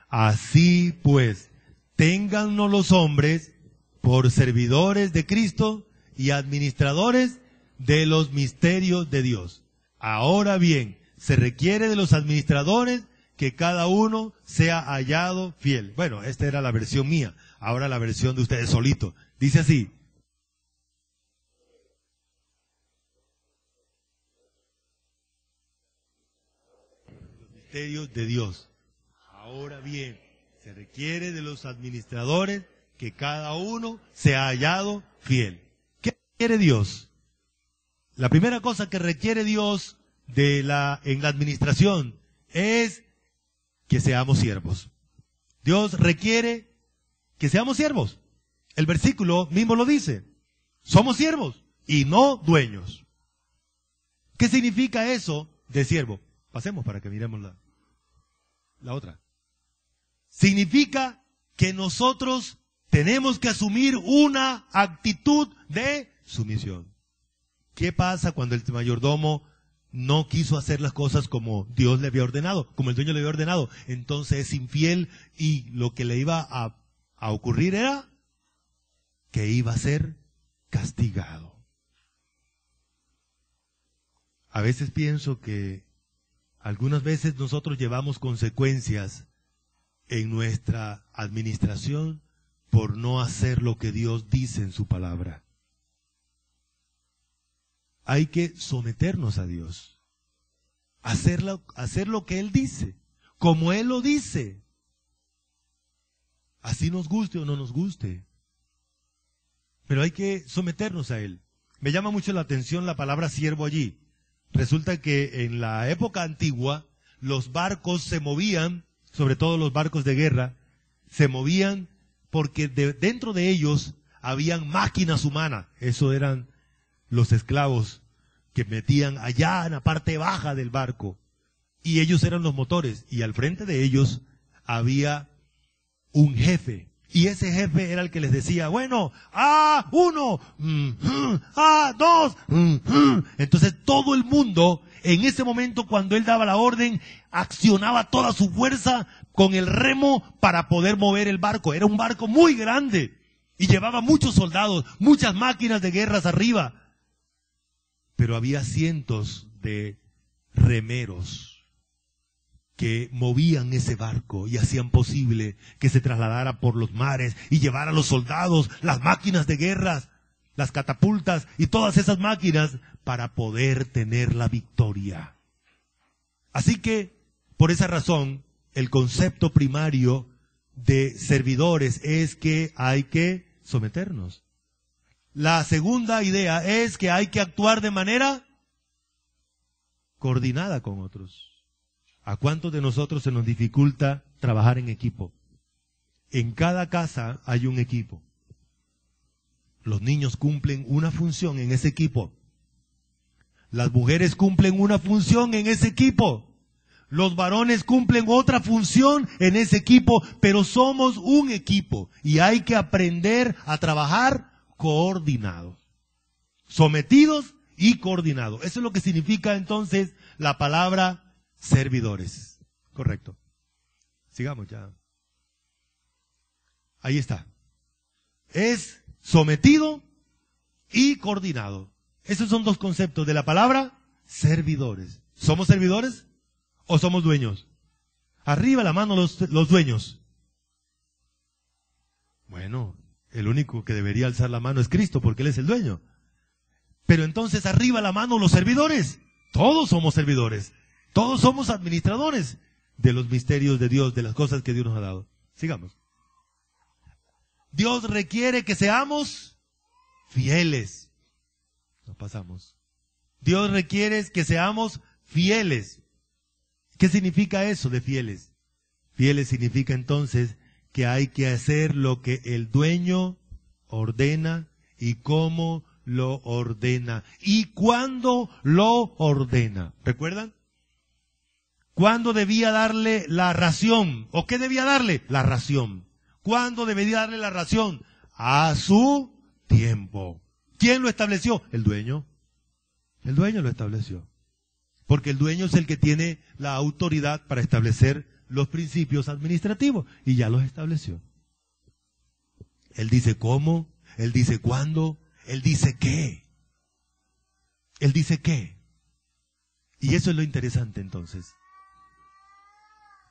Así pues, téngannos los hombres por servidores de Cristo y administradores de los misterios de Dios. Ahora bien, se requiere de los administradores que cada uno sea hallado fiel. Bueno, esta era la versión mía. Ahora la versión de ustedes solito. Dice así. Los misterios de Dios. Ahora bien, se requiere de los administradores que cada uno sea hallado fiel. ¿Qué requiere Dios? La primera cosa que requiere Dios en la administración es que seamos siervos. Dios requiere que seamos siervos. El versículo mismo lo dice. Somos siervos y no dueños. ¿Qué significa eso de siervo? Pasemos para que miremos la otra. Significa que nosotros tenemos que asumir una actitud de sumisión. ¿Qué pasa cuando el mayordomo no quiso hacer las cosas como Dios le había ordenado, como el dueño le había ordenado? Entonces es infiel y lo que le iba a ocurrir era que iba a ser castigado. A veces pienso que algunas veces nosotros llevamos consecuencias en nuestra administración por no hacer lo que Dios dice en su palabra. Hay que someternos a Dios, hacer lo que Él dice, como Él lo dice, así nos guste o no nos guste, pero hay que someternos a Él. Me llama mucho la atención la palabra siervo allí. Resulta que en la época antigua los barcos se movían, sobre todo los barcos de guerra, se movían porque dentro de ellos habían máquinas humanas. Eso eran los esclavos que metían allá en la parte baja del barco. Y ellos eran los motores. Y al frente de ellos había un jefe. Y ese jefe era el que les decía, bueno, A1, A2. Entonces todo el mundo, en ese momento cuando él daba la orden, accionaba toda su fuerza con el remo para poder mover el barco. Era un barco muy grande y llevaba muchos soldados, muchas máquinas de guerras arriba. Pero había cientos de remeros que movían ese barco y hacían posible que se trasladara por los mares y llevara a los soldados, las máquinas de guerras, las catapultas y todas esas máquinas para poder tener la victoria. Así que, por esa razón, el concepto primario de servidores es que hay que someternos. La segunda idea es que hay que actuar de manera coordinada con otros. ¿A cuántos de nosotros se nos dificulta trabajar en equipo? En cada casa hay un equipo. Los niños cumplen una función en ese equipo. Las mujeres cumplen una función en ese equipo. Los varones cumplen otra función en ese equipo, pero somos un equipo y hay que aprender a trabajar coordinados, sometidos y coordinados. Eso es lo que significa entonces la palabra servidores. Correcto. Sigamos ya. Ahí está. Es sometido y coordinado. Esos son dos conceptos de la palabra servidores. ¿Somos servidores o somos dueños? Arriba la mano los dueños. Bueno, el único que debería alzar la mano es Cristo porque Él es el dueño. Pero entonces arriba la mano los servidores. Todos somos servidores. Todos somos administradores de los misterios de Dios, de las cosas que Dios nos ha dado. Sigamos. Dios requiere que seamos fieles. Nos pasamos. Dios requiere que seamos fieles. ¿Qué significa eso de fieles? Fieles significa entonces que hay que hacer lo que el dueño ordena y cómo lo ordena y cuándo lo ordena. ¿Recuerdan? ¿Cuándo debía darle la ración? ¿O qué debía darle? La ración. ¿Cuándo debería darle la ración? A su tiempo. ¿Quién lo estableció? El dueño. El dueño lo estableció. Porque el dueño es el que tiene la autoridad para establecer los principios administrativos. Y ya los estableció. Él dice cómo, Él dice cuándo, Él dice qué. Él dice qué. Y eso es lo interesante entonces.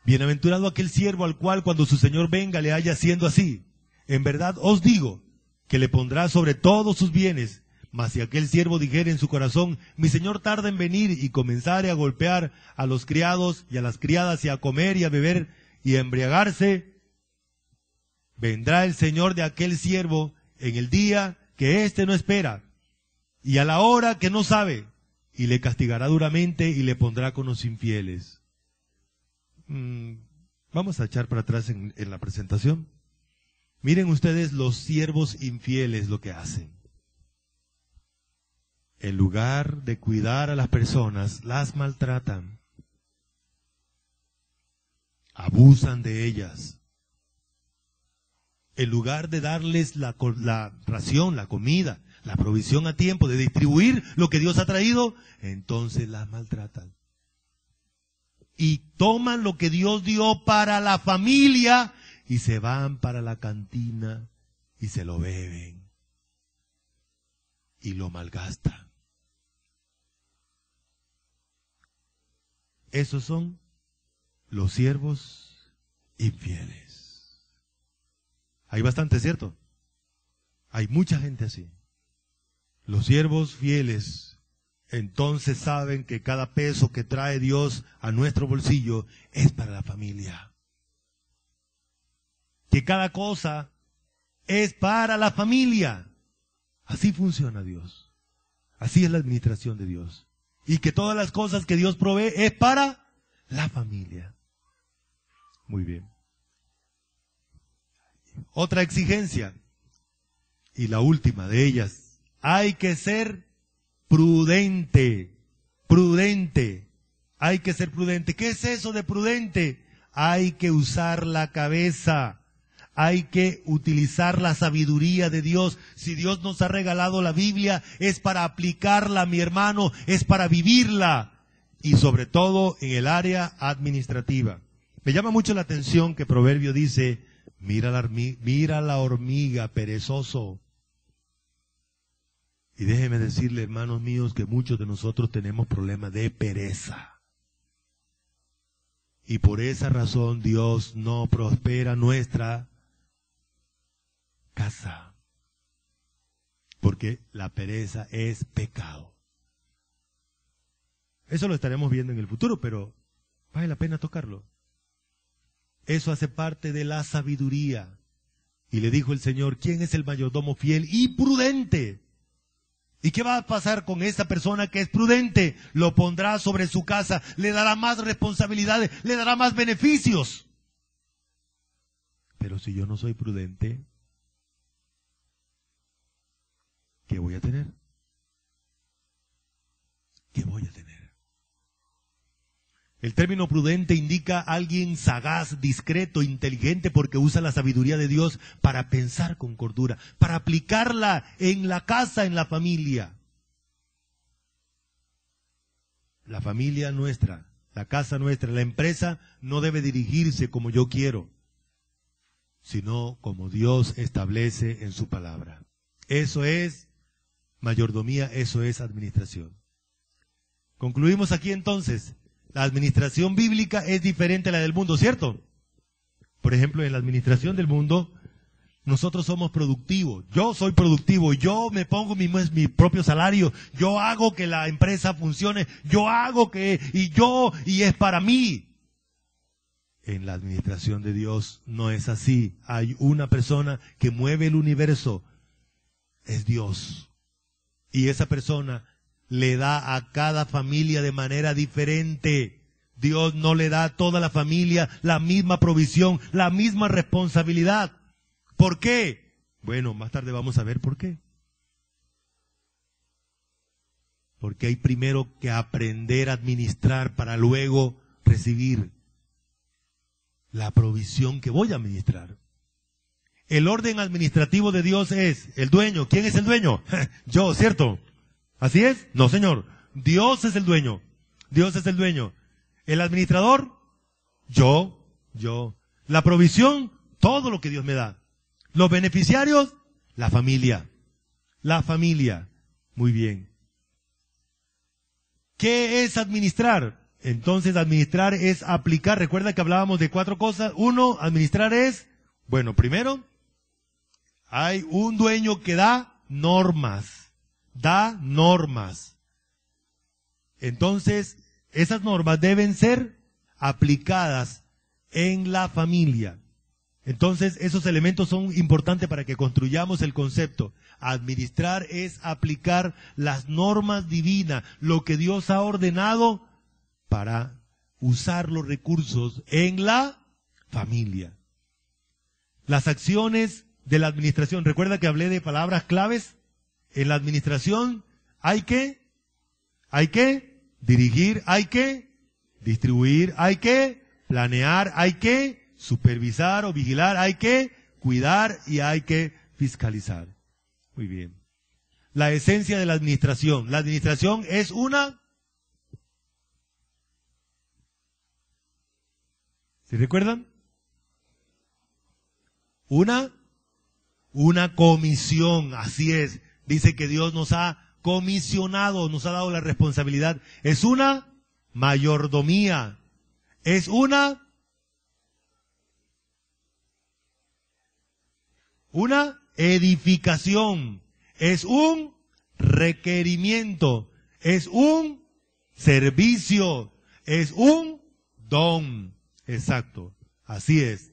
Bienaventurado aquel siervo al cual cuando su señor venga le haya haciendo así. En verdad os digo que le pondrá sobre todos sus bienes. Mas si aquel siervo dijere en su corazón, mi señor tarda en venir, y comenzare a golpear a los criados y a las criadas y a comer y a beber y a embriagarse, vendrá el señor de aquel siervo en el día que éste no espera y a la hora que no sabe, y le castigará duramente y le pondrá con los infieles. Vamos a echar para atrás en la presentación. Miren ustedes los siervos infieles lo que hacen. En lugar de cuidar a las personas, las maltratan. Abusan de ellas. En lugar de darles la ración, la comida, la provisión a tiempo, de distribuir lo que Dios ha traído, entonces las maltratan. Y toman lo que Dios dio para la familia y se van para la cantina y se lo beben y lo malgastan. Esos son los siervos infieles. Hay bastante, ¿cierto? Hay mucha gente así. Los siervos fieles entonces saben que cada peso que trae Dios a nuestro bolsillo es para la familia. Que cada cosa es para la familia. Así funciona Dios. Así es la administración de Dios. Y que todas las cosas que Dios provee es para la familia. Muy bien. Otra exigencia, y la última de ellas, hay que ser prudente, prudente, hay que ser prudente. ¿Qué es eso de prudente? Hay que usar la cabeza, hay que utilizar la sabiduría de Dios. Si Dios nos ha regalado la Biblia, es para aplicarla, mi hermano, es para vivirla, y sobre todo en el área administrativa. Me llama mucho la atención que Proverbio dice, mira la hormiga, perezoso. Y déjeme decirle, hermanos míos, que muchos de nosotros tenemos problemas de pereza. Y por esa razón Dios no prospera nuestra casa. Porque la pereza es pecado. Eso lo estaremos viendo en el futuro, pero vale la pena tocarlo. Eso hace parte de la sabiduría. Y le dijo el Señor, ¿quién es el mayordomo fiel y prudente? ¿Y qué va a pasar con esa persona que es prudente? Lo pondrá sobre su casa, le dará más responsabilidades, le dará más beneficios. Pero si yo no soy prudente, ¿qué voy a tener? ¿Qué voy a tener? El término prudente indica a alguien sagaz, discreto, inteligente, porque usa la sabiduría de Dios para pensar con cordura, para aplicarla en la casa, en la familia. La familia nuestra, la casa nuestra, la empresa no debe dirigirse como yo quiero, sino como Dios establece en su palabra. Eso es mayordomía, eso es administración. Concluimos aquí entonces. La administración bíblica es diferente a la del mundo, ¿cierto? Por ejemplo, en la administración del mundo, nosotros somos productivos. Yo soy productivo, yo me pongo mi propio salario, yo hago que la empresa funcione, yo hago y es para mí. En la administración de Dios no es así. Hay una persona que mueve el universo, es Dios. Y esa persona le da a cada familia de manera diferente. Dios no le da a toda la familia la misma provisión, la misma responsabilidad. ¿Por qué? Bueno, más tarde vamos a ver por qué. Porque hay primero que aprender a administrar para luego recibir la provisión que voy a administrar. El orden administrativo de Dios es el dueño. ¿Quién es el dueño? Yo, ¿cierto? ¿Así es? No, señor. Dios es el dueño. Dios es el dueño. ¿El administrador? Yo. La provisión, todo lo que Dios me da. Los beneficiarios, la familia. La familia. Muy bien. ¿Qué es administrar? Entonces, administrar es aplicar. Recuerda que hablábamos de 4 cosas. 1, administrar es, bueno, primero, hay un dueño que da normas. Da normas. Entonces, esas normas deben ser aplicadas en la familia. Entonces, esos elementos son importantes para que construyamos el concepto. Administrar es aplicar las normas divinas, lo que Dios ha ordenado para usar los recursos en la familia. Las acciones de la administración. Recuerda que hablé de palabras claves. En la administración hay que dirigir, hay que distribuir, hay que planear, hay que supervisar o vigilar, hay que cuidar y hay que fiscalizar. Muy bien. La esencia de la administración. La administración es ¿se recuerdan? Una comisión, así es. Dice que Dios nos ha comisionado, nos ha dado la responsabilidad. Es una mayordomía. Es una edificación. Es un requerimiento. Es un servicio. Es un don. Exacto. Así es.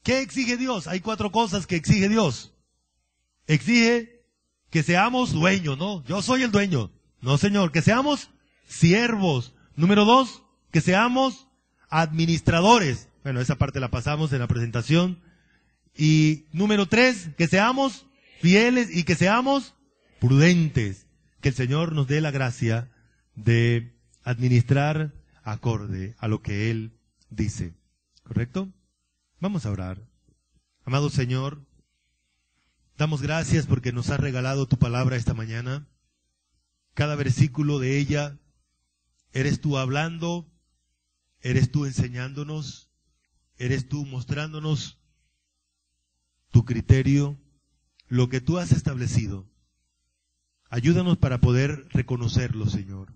¿Qué exige Dios? Hay 4 cosas que exige Dios. Exige que seamos dueños, ¿no? Yo soy el dueño. No, señor. Que seamos siervos. Número 2, que seamos administradores. Bueno, esa parte la pasamos en la presentación. Y número 3, que seamos fieles y que seamos prudentes. Que el Señor nos dé la gracia de administrar acorde a lo que Él dice. ¿Correcto? Vamos a orar. Amado Señor, damos gracias porque nos has regalado tu palabra esta mañana. Cada versículo de ella, eres tú hablando, eres tú enseñándonos, eres tú mostrándonos tu criterio, lo que tú has establecido. Ayúdanos para poder reconocerlo, Señor.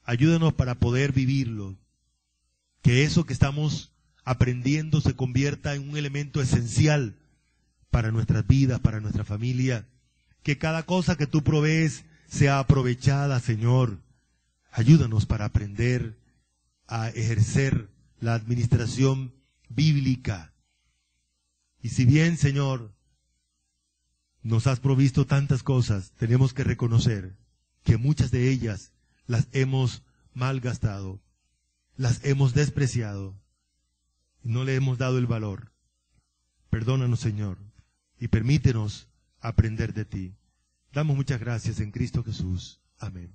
Ayúdanos para poder vivirlo. Que eso que estamos aprendiendo se convierta en un elemento esencial para nuestras vidas, para nuestra familia. Que cada cosa que tú provees sea aprovechada, Señor. Ayúdanos para aprender a ejercer la administración bíblica. Y si bien, Señor, nos has provisto tantas cosas, tenemos que reconocer que muchas de ellas las hemos malgastado, las hemos despreciado, y no le hemos dado el valor. Perdónanos, Señor, y permítenos aprender de ti. Damos muchas gracias en Cristo Jesús. Amén.